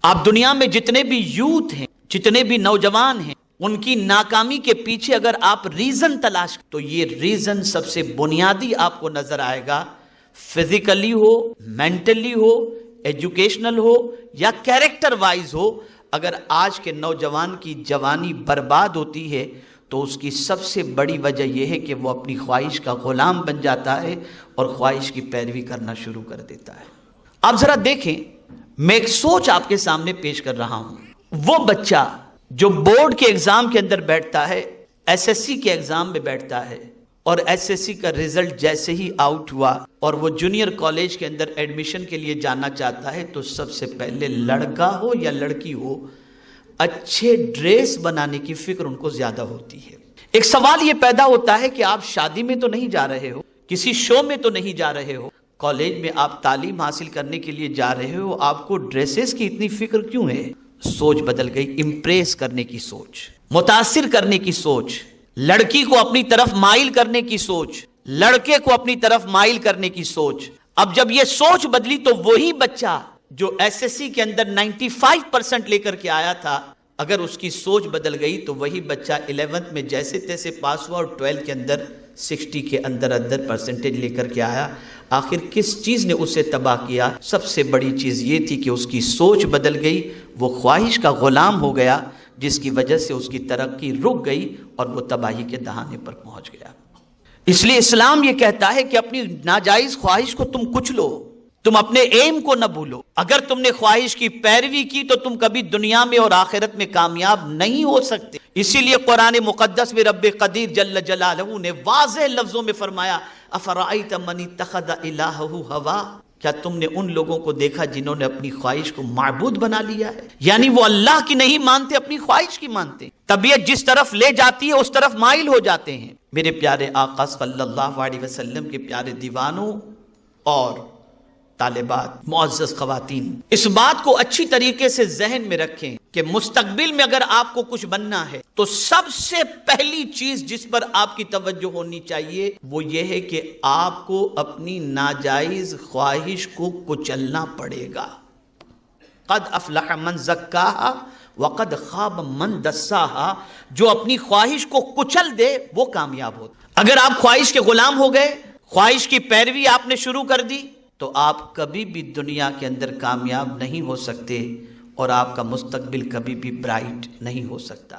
آپ دنیا میں جتنے بھی یوتھ ہیں، جتنے بھی نوجوان ہیں، ان کی ناکامی کے پیچھے اگر آپ ریزن تلاش تو یہ ریزن سب سے بنیادی آپ کو نظر آئے گا، فزیکلی ہو، مینٹلی ہو، ایجوکیشنل ہو یا کیریکٹر وائز ہو۔ اگر آج کے نوجوان کی جوانی برباد ہوتی ہے تو اس کی سب سے بڑی وجہ یہ ہے کہ وہ اپنی خواہش کا غلام بن جاتا ہے اور خواہش کی پیروی کرنا شروع کر دیتا ہے۔ آپ ذرا دیکھیں، میں ایک سوچ آپ کے سامنے پیش کر رہا ہوں۔ وہ بچہ جو بورڈ کے ایگزام کے اندر بیٹھتا ہے، ایس ایس سی کے ایگزام میں بیٹھتا ہے، اور ایس ایس سی کا رزلٹ جیسے ہی آؤٹ ہوا اور وہ جونیئر کالج کے اندر ایڈمیشن کے لیے جانا چاہتا ہے تو سب سے پہلے لڑکا ہو یا لڑکی ہو، اچھے ڈریس بنانے کی فکر ان کو زیادہ ہوتی ہے۔ ایک سوال یہ پیدا ہوتا ہے کہ آپ شادی میں تو نہیں جا رہے ہو، کسی شو میں تو نہیں جا رہے ہو، کالج میں آپ تعلیم حاصل کرنے کے لیے جا رہے ہو، آپ کو ڈریسز کی اتنی فکر کیوں ہے؟ سوچ بدل گئی، امپریس کرنے کی سوچ، متاثر کرنے کی سوچ، لڑکی کو اپنی طرف مائل کرنے کی سوچ، لڑکے کو اپنی طرف مائل کرنے کی سوچ۔ اب جب یہ سوچ بدلی تو وہی بچہ جو ایس ایس سی کے اندر 95% لے کر کے آیا تھا، اگر اس کی سوچ بدل گئی تو وہی بچہ 11th میں جیسے تیسے پاس ہوا اور 12 کے اندر 60 کے اندر پرسنٹیج لے کر کے آیا۔ آخر کس چیز نے اسے تباہ کیا؟ سب سے بڑی چیز یہ تھی کہ اس کی سوچ بدل گئی، وہ خواہش کا غلام ہو گیا، جس کی وجہ سے اس کی ترقی رک گئی اور وہ تباہی کے دہانے پر پہنچ گیا۔ اس لیے اسلام یہ کہتا ہے کہ اپنی ناجائز خواہش کو تم کچلو، تم اپنے ایم کو نہ بھولو۔ اگر تم نے خواہش کی پیروی کی تو تم کبھی دنیا میں اور آخرت میں کامیاب نہیں ہو سکتے۔ اسی لیے قرآن مقدس میں رب قدیر جل جلالہ نے واضح لفظوں میں فرمایا، افرأیت من اتخذ الہہ ہوا، کیا تم نے ان لوگوں کو دیکھا جنہوں نے اپنی خواہش کو معبود بنا لیا ہے؟ یعنی وہ اللہ کی نہیں مانتے، اپنی خواہش کی مانتے، طبیعت جس طرف لے جاتی ہے اس طرف مائل ہو جاتے ہیں۔ میرے پیارے آقا صلی اللہ علیہ وسلم کے پیارے دیوانوں اور طالبات، معزز خواتین، اس بات کو اچھی طریقے سے ذہن میں رکھیں کہ مستقبل میں اگر آپ کو کچھ بننا ہے تو سب سے پہلی چیز جس پر آپ کی توجہ ہونی چاہیے وہ یہ ہے کہ آپ کو اپنی ناجائز خواہش کو کچلنا پڑے گا۔ قد افلح من زکاہا وقد خواب من دساہا، جو اپنی خواہش کو کچل دے وہ کامیاب ہوتا۔ اگر آپ خواہش کے غلام ہو گئے، خواہش کی پیروی آپ نے شروع کر دی تو آپ کبھی بھی دنیا کے اندر کامیاب نہیں ہو سکتے اور آپ کا مستقبل کبھی بھی برائٹ نہیں ہو سکتا۔